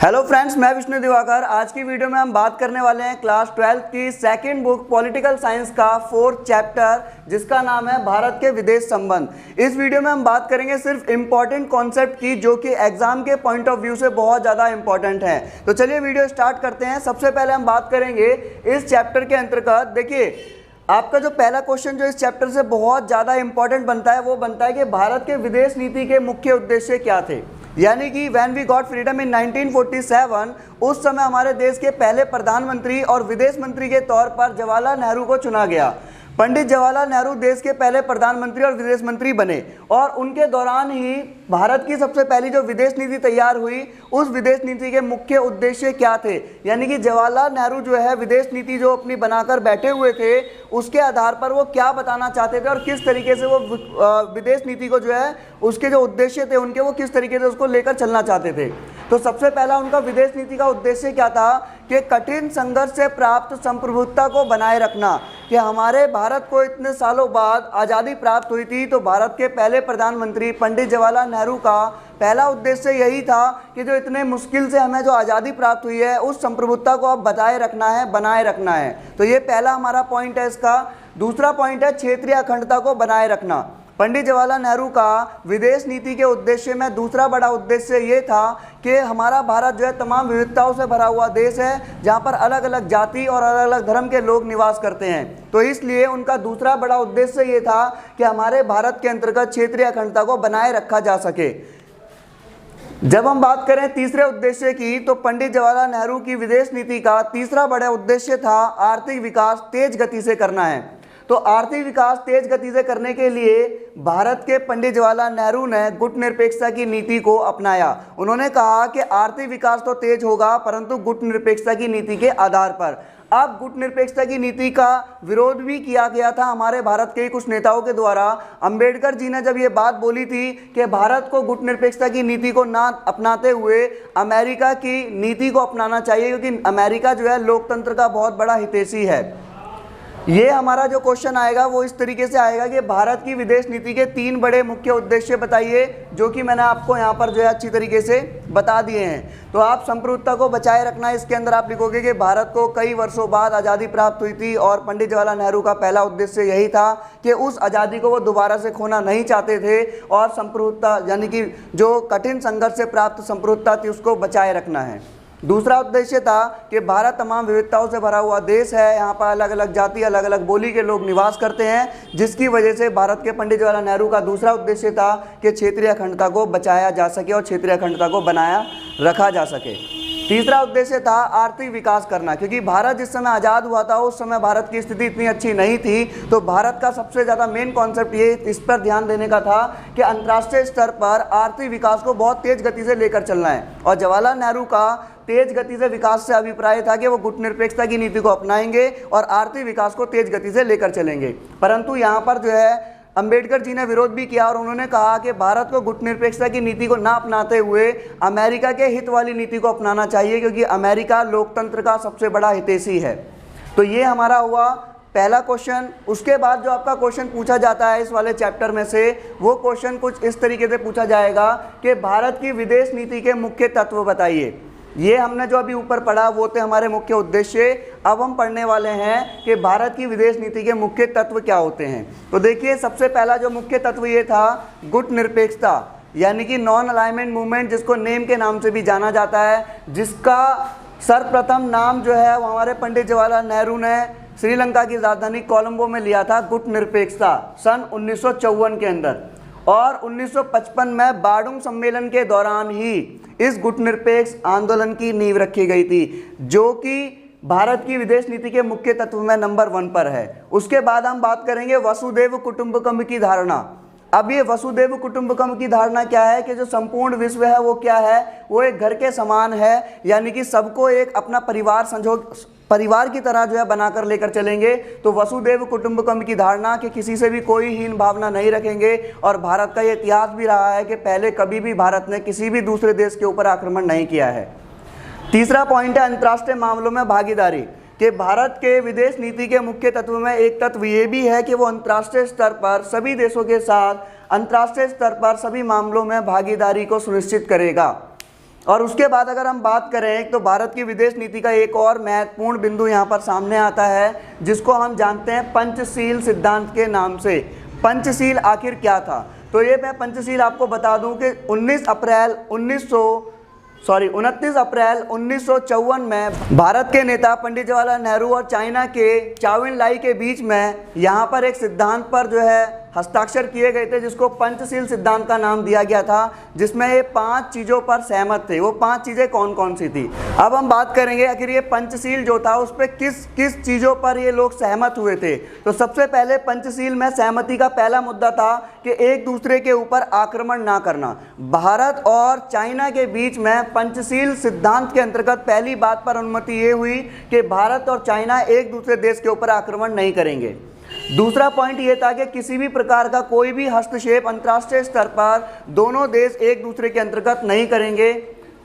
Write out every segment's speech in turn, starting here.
Hello friends, मैं विष्णु दिवाकर। आज की वीडियो में हम बात करने वाले हैं क्लास 12 की सेकंड बुक पॉलिटिकल साइंस का 4th चैप्टर, जिसका नाम है भारत के विदेश संबंध। इस वीडियो में हम बात करेंगे सिर्फ इंपॉर्टेंट कॉन्सेप्ट की, जो कि एग्जाम के पॉइंट ऑफ व्यू से बहुत ज़्यादा इंपॉर्टेंट है। तो चलिए वीडियो स्टार्ट करते हैं। सबसे पहले हम बात करेंगे इस चैप्टर के अंतर्गत। देखिए, आपका जो पहला क्वेश्चन जो इस चैप्टर से बहुत ज़्यादा इंपॉर्टेंट बनता है, वो बनता है कि भारत के विदेश नीति के मुख्य उद्देश्य क्या थे। यानी कि when we got freedom in 1947, उस समय हमारे देश के पहले प्रधानमंत्री और विदेश मंत्री के तौर पर जवाहरलाल नेहरू को चुना गया। पंडित जवाहरलाल नेहरू देश के पहले प्रधानमंत्री और विदेश मंत्री बने, और उनके दौरान ही भारत की सबसे पहली जो विदेश नीति तैयार हुई, उस विदेश नीति के मुख्य उद्देश्य क्या थे। यानी कि जवाहरलाल नेहरू जो है विदेश नीति जो अपनी बनाकर बैठे हुए थे, उसके आधार पर वो क्या बताना चाहते थे और किस तरीके से वो विदेश नीति को जो है उसके जो उद्देश्य थे उनके, वो किस तरीके से उसको लेकर चलना चाहते थे। तो सबसे पहला उनका विदेश नीति का उद्देश्य क्या था कि कठिन संघर्ष से प्राप्त संप्रभुता को बनाए रखना। कि हमारे भारत को इतने सालों बाद आज़ादी प्राप्त हुई थी, तो भारत के पहले प्रधानमंत्री पंडित जवाहरलाल नेहरू का पहला उद्देश्य यही था कि जो इतने मुश्किल से हमें जो आज़ादी प्राप्त हुई है, उस संप्रभुता को अब बताए रखना है, बनाए रखना है। तो ये पहला हमारा पॉइंट है इसका। दूसरा पॉइंट है क्षेत्रीय अखंडता को बनाए रखना। पंडित जवाहरलाल नेहरू का विदेश नीति के उद्देश्य में दूसरा बड़ा उद्देश्य ये था कि हमारा भारत जो है तमाम विविधताओं से भरा हुआ देश है, जहाँ पर अलग अलग जाति और अलग अलग धर्म के लोग निवास करते हैं। तो इसलिए उनका दूसरा बड़ा उद्देश्य ये था कि हमारे भारत के अंतर्गत क्षेत्रीय अखंडता को बनाए रखा जा सके। जब हम बात करें तीसरे उद्देश्य की, तो पंडित जवाहरलाल नेहरू की विदेश नीति का तीसरा बड़ा उद्देश्य था आर्थिक विकास तेज गति से करना है। तो आर्थिक विकास तेज गति से करने के लिए भारत के पंडित जवाहरलाल नेहरू ने गुटनिरपेक्षता की नीति को अपनाया। उन्होंने कहा कि आर्थिक विकास तो तेज होगा, परंतु गुटनिरपेक्षता की नीति के आधार पर। अब गुटनिरपेक्षता की नीति का विरोध भी किया गया था हमारे भारत के कुछ नेताओं के द्वारा। अंबेडकर जी ने जब ये बात बोली थी कि भारत को गुटनिरपेक्षता की नीति को ना अपनाते हुए अमेरिका की नीति को अपनाना चाहिए, क्योंकि अमेरिका जो है लोकतंत्र का बहुत बड़ा हितैषी है। ये हमारा जो क्वेश्चन आएगा वो इस तरीके से आएगा कि भारत की विदेश नीति के 3 बड़े मुख्य उद्देश्य बताइए, जो कि मैंने आपको यहाँ पर जो है अच्छी तरीके से बता दिए हैं। तो आप संप्रभुता को बचाए रखना, इसके अंदर आप लिखोगे कि भारत को कई वर्षों बाद आज़ादी प्राप्त हुई थी, और पंडित जवाहरलाल नेहरू का पहला उद्देश्य यही था कि उस आज़ादी को वो दोबारा से खोना नहीं चाहते थे, और संप्रभुता यानी कि जो कठिन संघर्ष से प्राप्त संप्रभुता थी उसको बचाए रखना है। दूसरा उद्देश्य था कि भारत तमाम विविधताओं से भरा हुआ देश है, यहाँ पर अलग अलग जाति अलग अलग बोली के लोग निवास करते हैं, जिसकी वजह से भारत के पंडित जवाहरलाल नेहरू का दूसरा उद्देश्य था कि क्षेत्रीय अखंडता को बचाया जा सके और क्षेत्रीय अखंडता को बनाया रखा जा सके। तीसरा उद्देश्य था आर्थिक विकास करना, क्योंकि भारत जिस समय आज़ाद हुआ था उस समय भारत की स्थिति इतनी अच्छी नहीं थी। तो भारत का सबसे ज़्यादा मेन कॉन्सेप्ट ये इस पर ध्यान देने का था कि अंतर्राष्ट्रीय स्तर पर आर्थिक विकास को बहुत तेज़ गति से लेकर चलना है। और जवाहरलाल नेहरू का तेज गति से विकास से अभिप्राय था कि वो गुटनिरपेक्षता की नीति को अपनाएंगे और आर्थिक विकास को तेज गति से लेकर चलेंगे। परंतु यहाँ पर जो है अंबेडकर जी ने विरोध भी किया, और उन्होंने कहा कि भारत को गुटनिरपेक्षता की नीति को ना अपनाते हुए अमेरिका के हित वाली नीति को अपनाना चाहिए, क्योंकि अमेरिका लोकतंत्र का सबसे बड़ा हितैषी है। तो ये हमारा हुआ पहला क्वेश्चन। उसके बाद जो आपका क्वेश्चन पूछा जाता है इस वाले चैप्टर में से, वो क्वेश्चन कुछ इस तरीके से पूछा जाएगा कि भारत की विदेश नीति के मुख्य तत्व बताइए। ये हमने जो अभी ऊपर पढ़ा वो थे हमारे मुख्य उद्देश्य। अब हम पढ़ने वाले हैं कि भारत की विदेश नीति के मुख्य तत्व क्या होते हैं। तो देखिए, सबसे पहला जो मुख्य तत्व ये था गुटनिरपेक्षता, यानी कि नॉन अलाइनमेंट मूवमेंट, जिसको नेम के नाम से भी जाना जाता है, जिसका सर्वप्रथम नाम जो है वो हमारे पंडित जवाहरलाल नेहरू ने श्रीलंका की राजधानी कोलंबो में लिया था, गुटनिरपेक्षता, सन 1954 के अंदर। और 1955 में बार्डुंग सम्मेलन के दौरान ही इस गुटनिरपेक्ष आंदोलन की नींव रखी गई थी, जो कि भारत की विदेश नीति के मुख्य तत्व में नंबर 1 पर है। उसके बाद हम बात करेंगे वसुधैव कुटुंबकम की धारणा। अब ये वसुधैव कुटुंबकम की धारणा क्या है कि जो संपूर्ण विश्व है वो क्या है, वो एक घर के समान है, यानी कि सबको एक अपना परिवार की तरह जो है बनाकर लेकर चलेंगे। तो वसुधैव कुटुंबकम की धारणा कि किसी से भी कोई हीन भावना नहीं रखेंगे। और भारत का ये इतिहास भी रहा है कि पहले कभी भी भारत ने किसी भी दूसरे देश के ऊपर आक्रमण नहीं किया है। तीसरा पॉइंट है अंतर्राष्ट्रीय मामलों में भागीदारी, कि भारत के विदेश नीति के मुख्य तत्व में एक तत्व ये भी है कि वो अंतर्राष्ट्रीय स्तर पर सभी देशों के साथ अंतर्राष्ट्रीय स्तर पर सभी मामलों में भागीदारी को सुनिश्चित करेगा। और उसके बाद अगर हम बात करें तो भारत की विदेश नीति का एक और महत्वपूर्ण बिंदु यहाँ पर सामने आता है, जिसको हम जानते हैं पंचशील सिद्धांत के नाम से। पंचशील आखिर क्या था? तो ये मैं पंचशील आपको बता दूं कि 29 अप्रैल 1954 में भारत के नेता पंडित जवाहरलाल नेहरू और चाइना के चाउ एन लाई के बीच में यहाँ पर एक सिद्धांत पर जो है हस्ताक्षर किए गए थे, जिसको पंचशील सिद्धांत का नाम दिया गया था, जिसमें ये 5 चीज़ों पर सहमत थे। वो 5 चीज़ें कौन कौन सी थी? अब हम बात करेंगे आखिर ये पंचशील जो था उस पर किस किस चीज़ों पर ये लोग सहमत हुए थे। तो सबसे पहले पंचशील में सहमति का पहला मुद्दा था कि एक दूसरे के ऊपर आक्रमण ना करना। भारत और चाइना के बीच में पंचशील सिद्धांत के अंतर्गत पहली बात पर अनुमति ये हुई कि भारत और चाइना एक दूसरे देश के ऊपर आक्रमण नहीं करेंगे। दूसरा पॉइंट ये था कि किसी भी प्रकार का कोई भी हस्तक्षेप अंतर्राष्ट्रीय स्तर पर दोनों देश एक दूसरे के अंतर्गत नहीं करेंगे।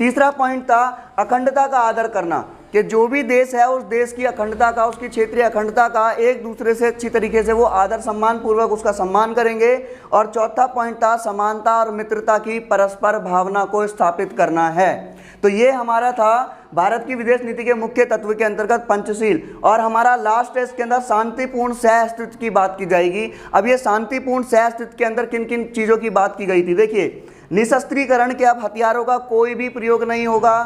तीसरा पॉइंट था अखंडता का आदर करना, कि जो भी देश है उस देश की अखंडता का, उसकी क्षेत्रीय अखंडता का एक दूसरे से अच्छी तरीके से वो आदर सम्मान पूर्वक उसका सम्मान करेंगे। और चौथा पॉइंट था समानता और मित्रता की परस्पर भावना को स्थापित करना है। तो ये हमारा था भारत की विदेश नीति के मुख्य तत्व के अंतर्गत पंचशील। और हमारा लास्ट है इसके अंदर शांतिपूर्ण सह अस्तित्व की बात की जाएगी। अब ये शांतिपूर्ण सह अस्तित्व के अंदर किन किन चीज़ों की बात की गई थी? देखिए, निशस्त्रीकरण के अब हथियारों का कोई भी प्रयोग नहीं होगा,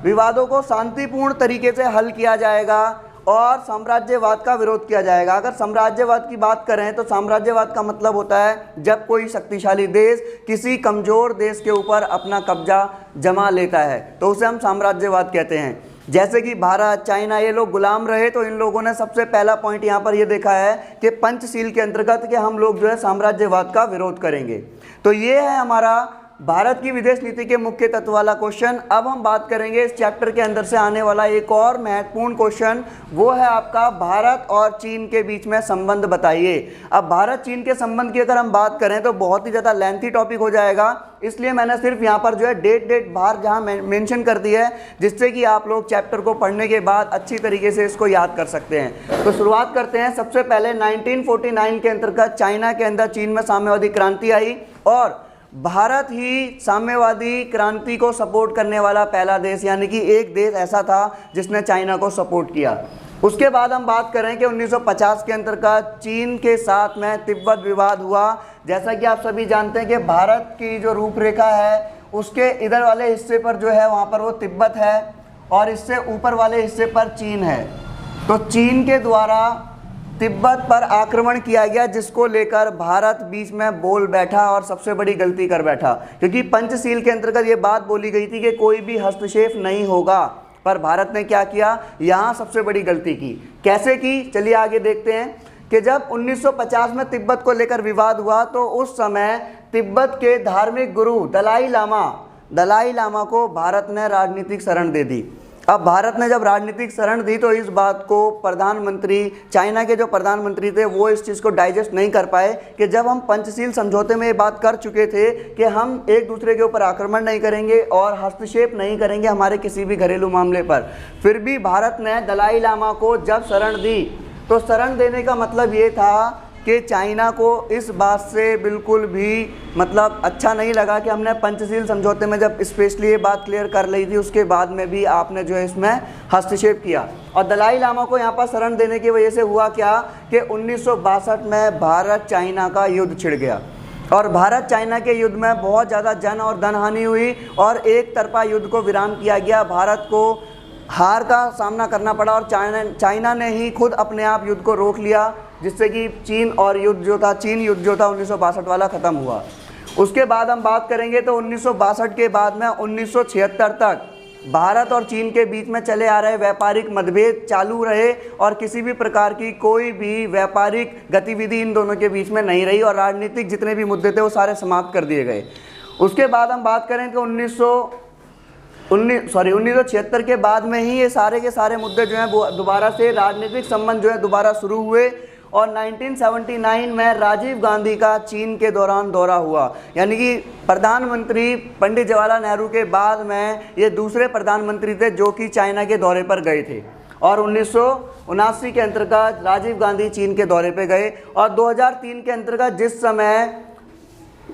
विवादों को शांतिपूर्ण तरीके से हल किया जाएगा और साम्राज्यवाद का विरोध किया जाएगा। अगर साम्राज्यवाद की बात करें तो साम्राज्यवाद का मतलब होता है जब कोई शक्तिशाली देश किसी कमज़ोर देश के ऊपर अपना कब्जा जमा लेता है तो उसे हम साम्राज्यवाद कहते हैं। जैसे कि भारत, चाइना, ये लोग गुलाम रहे तो इन लोगों ने सबसे पहला पॉइंट यहाँ पर ये देखा है कि पंचशील के अंतर्गत कि हम लोग जो है साम्राज्यवाद का विरोध करेंगे। तो ये है हमारा भारत की विदेश नीति के मुख्य तत्व वाला क्वेश्चन। अब हम बात करेंगे इस चैप्टर के अंदर से आने वाला एक और महत्वपूर्ण क्वेश्चन, वो है आपका भारत और चीन के बीच में संबंध बताइए। अब भारत चीन के संबंध की अगर हम बात करें तो बहुत ही ज़्यादा लेंथी टॉपिक हो जाएगा, इसलिए मैंने सिर्फ यहाँ पर जो है डेट बाहर जहाँ मेंशन कर दी है, जिससे कि आप लोग चैप्टर को पढ़ने के बाद अच्छी तरीके से इसको याद कर सकते हैं। तो शुरुआत करते हैं। सबसे पहले 1949 के अंतर्गत चाइना के अंदर चीन में साम्यवादी क्रांति आई और भारत ही साम्यवादी क्रांति को सपोर्ट करने वाला पहला देश, यानी कि एक देश ऐसा था जिसने चाइना को सपोर्ट किया। उसके बाद हम बात करें कि 1950 के अंतर्गत चीन के साथ में तिब्बत विवाद हुआ। जैसा कि आप सभी जानते हैं कि भारत की जो रूपरेखा है उसके इधर वाले हिस्से पर जो है वहाँ पर वो तिब्बत है और इससे ऊपर वाले हिस्से पर चीन है। तो चीन के द्वारा तिब्बत पर आक्रमण किया गया, जिसको लेकर भारत बीच में बोल बैठा और सबसे बड़ी गलती कर बैठा, क्योंकि पंचशील के अंतर्गत ये बात बोली गई थी कि कोई भी हस्तक्षेप नहीं होगा, पर भारत ने क्या किया, यहाँ सबसे बड़ी गलती की। कैसे की, चलिए आगे देखते हैं कि जब 1950 में तिब्बत को लेकर विवाद हुआ तो उस समय तिब्बत के धार्मिक गुरु दलाई लामा को भारत ने राजनीतिक शरण दे दी। अब भारत ने जब राजनीतिक शरण दी तो इस बात को प्रधानमंत्री, चाइना के जो प्रधानमंत्री थे वो इस चीज़ को डाइजेस्ट नहीं कर पाए कि जब हम पंचशील समझौते में ये बात कर चुके थे कि हम एक दूसरे के ऊपर आक्रमण नहीं करेंगे और हस्तक्षेप नहीं करेंगे हमारे किसी भी घरेलू मामले पर, फिर भी भारत ने दलाई लामा को जब शरण दी तो शरण देने का मतलब ये था कि चाइना को इस बात से बिल्कुल भी मतलब अच्छा नहीं लगा कि हमने पंचशील समझौते में जब स्पेशली ये बात क्लियर कर ली थी उसके बाद में भी आपने जो है इसमें हस्तक्षेप किया। और दलाई लामा को यहाँ पर शरण देने की वजह से हुआ क्या कि 1962 में भारत चाइना का युद्ध छिड़ गया और भारत चाइना के युद्ध में बहुत ज़्यादा जन और धन हानि हुई और एक तरफा युद्ध को विराम किया गया। भारत को हार का सामना करना पड़ा और चाइना ने ही खुद अपने आप युद्ध को रोक लिया, जिससे कि चीन युद्ध जो था 1962 वाला ख़त्म हुआ। उसके बाद हम बात करेंगे तो 1962 के बाद में 1976 तक भारत और चीन के बीच में चले आ रहे व्यापारिक मतभेद चालू रहे और किसी भी प्रकार की कोई भी व्यापारिक गतिविधि इन दोनों के बीच में नहीं रही और राजनीतिक जितने भी मुद्दे थे वो सारे समाप्त कर दिए गए। उसके बाद हम बात करें तो 1976 के बाद में ही ये सारे के सारे मुद्दे जो हैं दोबारा से राजनीतिक संबंध जो है दोबारा शुरू हुए और 1979 में राजीव गांधी का चीन के दौरान दौरा हुआ, यानी कि प्रधानमंत्री पंडित जवाहरलाल नेहरू के बाद में ये दूसरे प्रधानमंत्री थे जो कि चाइना के दौरे पर गए थे और 1979 के अंतर्गत राजीव गांधी चीन के दौरे पर गए और 2003 के अंतर्गत जिस समय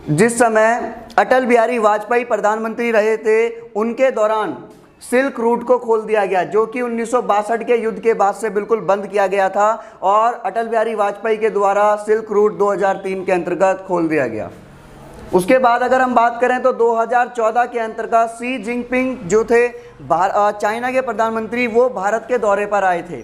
जिस समय अटल बिहारी वाजपेयी प्रधानमंत्री रहे थे, उनके दौरान सिल्क रूट को खोल दिया गया, जो कि 1962 के युद्ध के बाद से बिल्कुल बंद किया गया था और अटल बिहारी वाजपेयी के द्वारा सिल्क रूट 2003 के अंतर्गत खोल दिया गया। उसके बाद अगर हम बात करें तो 2014 के अंतर्गत शी जिनपिंग जो थे चाइना के प्रधानमंत्री, वो भारत के दौरे पर आए थे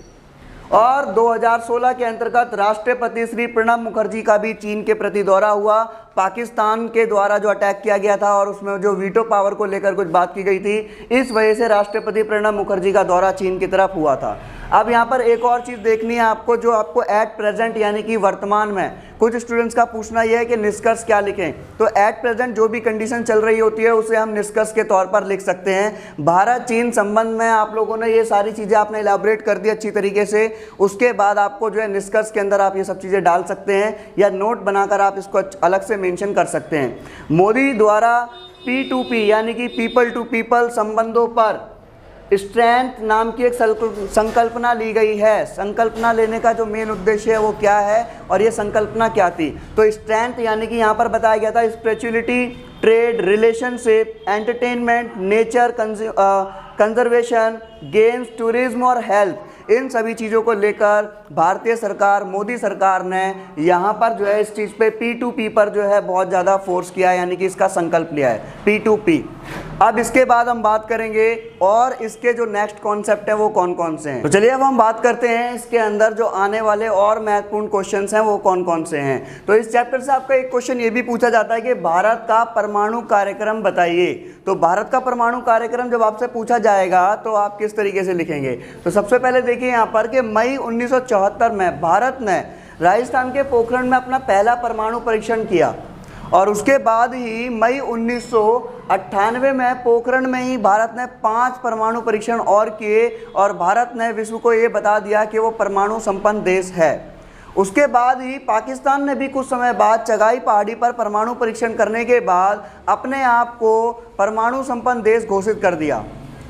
और 2016 के अंतर्गत राष्ट्रपति श्री प्रणब मुखर्जी का भी चीन के प्रति दौरा हुआ। पाकिस्तान के द्वारा जो अटैक किया गया था और उसमें जो वीटो पावर को लेकर कुछ बात की गई थी, इस वजह से राष्ट्रपति प्रणब मुखर्जी का दौरा चीन की तरफ हुआ था। अब यहाँ पर एक और चीज़ देखनी है आपको, जो आपको एट प्रेजेंट यानी कि वर्तमान में कुछ स्टूडेंट्स का पूछना यह है कि निष्कर्ष क्या लिखें। तो एट प्रेजेंट जो भी कंडीशन चल रही होती है उसे हम निष्कर्ष के तौर पर लिख सकते हैं। भारत चीन संबंध में आप लोगों ने ये सारी चीज़ें आपने इलाबोरेट कर दी अच्छी तरीके से। उसके बाद आपको जो है निष्कर्ष के अंदर आप ये सब चीज़ें डाल सकते हैं या नोट बनाकर आप इसको अलग से मेंशन कर सकते हैं। मोदी द्वारा P2P यानी कि पीपल टू पीपल संबंधों पर स्ट्रेंथ नाम की एक संकल्पना ली गई है। संकल्पना लेने का जो मेन उद्देश्य है वो क्या है और ये संकल्पना क्या थी? तो स्ट्रेंथ यानी कि यहाँ पर बताया गया था spirituality, trade, relationship, entertainment, nature conservation, games, tourism और हेल्थ, इन सभी चीज़ों को लेकर भारतीय सरकार, मोदी सरकार ने यहाँ पर जो है इस चीज़ पे P2P पर जो है बहुत ज़्यादा फोर्स किया है, यानी कि इसका संकल्प लिया है P2P। अब इसके बाद हम बात करेंगे और इसके जो नेक्स्ट कॉन्सेप्ट है वो कौन कौन से हैं। तो चलिए अब हम बात करते हैं इसके अंदर जो आने वाले और महत्वपूर्ण क्वेश्चंस हैं वो कौन कौन से हैं। तो इस चैप्टर से आपका एक क्वेश्चन ये भी पूछा जाता है कि भारत का परमाणु कार्यक्रम बताइए। तो भारत का परमाणु कार्यक्रम जब आपसे पूछा जाएगा तो आप किस तरीके से लिखेंगे? तो सबसे पहले देखिए यहाँ पर कि मई 1974 में भारत ने राजस्थान के पोखरण में अपना पहला परमाणु परीक्षण किया और उसके बाद ही मई 1998 में पोखरण में ही भारत ने 5 परमाणु परीक्षण और किए और भारत ने विश्व को ये बता दिया कि वो परमाणु संपन्न देश है। उसके बाद ही पाकिस्तान ने भी कुछ समय बाद चगाई पहाड़ी पर परमाणु परीक्षण करने के बाद अपने आप को परमाणु संपन्न देश घोषित कर दिया।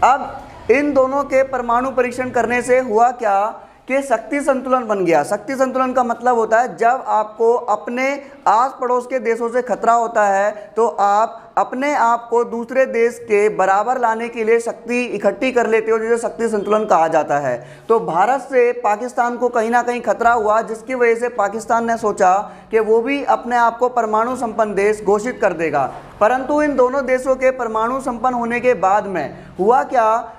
अब इन दोनों के परमाणु परीक्षण करने से हुआ क्या कि शक्ति संतुलन बन गया। शक्ति संतुलन का मतलब होता है जब आपको अपने आस पड़ोस के देशों से खतरा होता है तो आप अपने आप को दूसरे देश के बराबर लाने के लिए शक्ति इकट्ठी कर लेते हो, जिसे शक्ति संतुलन कहा जाता है। तो भारत से पाकिस्तान को कहीं ना कहीं खतरा हुआ, जिसकी वजह से पाकिस्तान ने सोचा कि वो भी अपने आप को परमाणु संपन्न देश घोषित कर देगा। परंतु इन दोनों देशों के परमाणु संपन्न होने के बाद में हुआ क्या,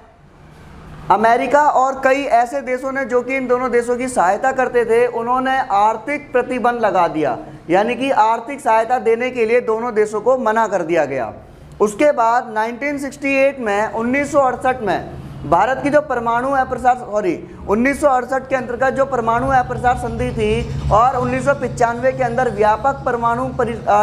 अमेरिका और कई ऐसे देशों ने जो कि इन दोनों देशों की सहायता करते थे, उन्होंने आर्थिक प्रतिबंध लगा दिया, यानी कि आर्थिक सहायता देने के लिए दोनों देशों को मना कर दिया गया। उसके बाद 1968 में 1968 में भारत की जो परमाणु अप्रसार 1968 के अंतर्गत जो परमाणु अप्रसार संधि थी और 1995 के अंदर व्यापक परमाणु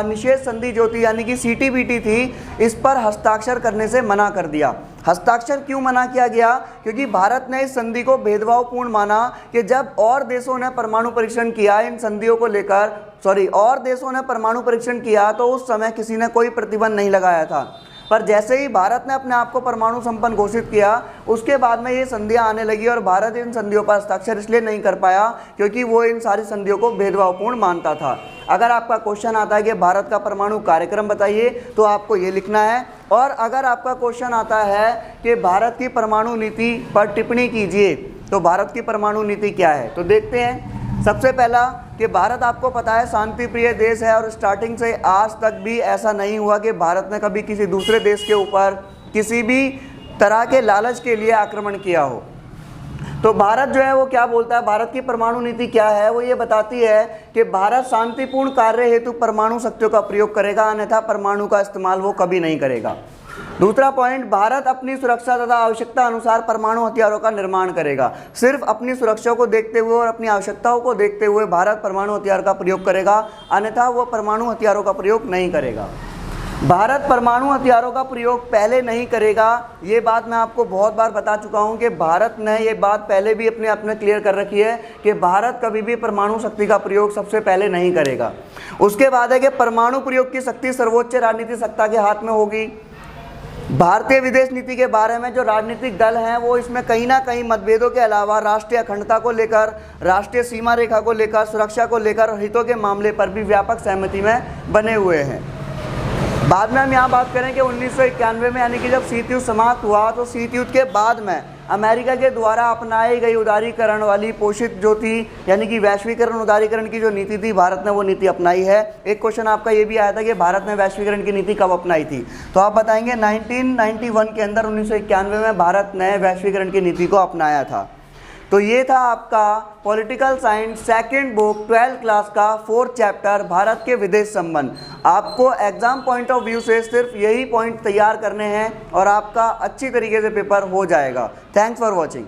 निषेध संधि जो थी यानी कि CTBT थी, इस पर हस्ताक्षर करने से मना कर दिया। हस्ताक्षर क्यों मना किया गया? क्योंकि भारत ने इस संधि को भेदभावपूर्ण माना कि जब और देशों ने परमाणु परीक्षण किया इन संधियों को लेकर और देशों ने परमाणु परीक्षण किया तो उस समय किसी ने कोई प्रतिबंध नहीं लगाया था। पर जैसे ही भारत ने अपने आप को परमाणु संपन्न घोषित किया, उसके बाद में ये संधियां आने लगी और भारत इन संधियों पर हस्ताक्षर इसलिए नहीं कर पाया क्योंकि वो इन सारी संधियों को भेदभावपूर्ण मानता था। अगर आपका क्वेश्चन आता है कि भारत का परमाणु कार्यक्रम बताइए तो आपको ये लिखना है। और अगर आपका क्वेश्चन आता है कि भारत की परमाणु नीति पर टिप्पणी कीजिए, तो भारत की परमाणु नीति क्या है? तो देखते हैं। सबसे पहला कि भारत आपको पता है शांति प्रिय देश है और स्टार्टिंग से आज तक भी ऐसा नहीं हुआ कि भारत ने कभी किसी दूसरे देश के ऊपर किसी भी तरह के लालच के लिए आक्रमण किया हो। तो भारत जो है वो क्या बोलता है, भारत की परमाणु नीति क्या है? वो ये बताती है कि भारत शांतिपूर्ण कार्य हेतु परमाणु शक्तियों का प्रयोग करेगा, अन्यथा परमाणु का इस्तेमाल वो कभी नहीं करेगा। दूसरा पॉइंट, भारत अपनी सुरक्षा तथा आवश्यकता अनुसार परमाणु हथियारों का निर्माण करेगा। सिर्फ अपनी सुरक्षा को देखते हुए और अपनी आवश्यकताओं को देखते हुए भारत परमाणु हथियार का प्रयोग करेगा, अन्यथा वो परमाणु हथियारों का प्रयोग नहीं करेगा। भारत परमाणु हथियारों का प्रयोग पहले नहीं करेगा, ये बात मैं आपको बहुत बार बता चुका हूँ कि भारत ने ये बात पहले भी अपने क्लियर कर रखी है कि भारत कभी भी परमाणु शक्ति का प्रयोग सबसे पहले नहीं करेगा। उसके बाद है कि परमाणु प्रयोग की शक्ति सर्वोच्च राजनीतिक सत्ता के हाथ में होगी। भारतीय विदेश नीति के बारे में जो राजनीतिक दल हैं वो इसमें कहीं ना कहीं मतभेदों के अलावा राष्ट्रीय अखंडता को लेकर, राष्ट्रीय सीमा रेखा को लेकर, सुरक्षा को लेकर, हितों के मामले पर भी व्यापक सहमति में बने हुए हैं। बाद में हम यहाँ बात करें कि 1991 में यानी कि जब शीत युद्ध समाप्त हुआ तो शीत युद्ध के बाद में अमेरिका के द्वारा अपनाई गई उदारीकरण वाली पोषित जो थी यानी कि वैश्वीकरण उदारीकरण की जो नीति थी, भारत ने वो नीति अपनाई है। एक क्वेश्चन आपका ये भी आया था कि भारत ने वैश्वीकरण की नीति कब अपनाई थी, तो आप बताएंगे 1991 के अंदर 1991 में भारत ने वैश्वीकरण की नीति को अपनाया था। तो ये था आपका political science second book 12th class का 4th चैप्टर भारत के विदेश संबंध। आपको एग्जाम पॉइंट ऑफ व्यू से सिर्फ यही पॉइंट तैयार करने हैं और आपका अच्छी तरीके से पेपर हो जाएगा। Thanks for watching.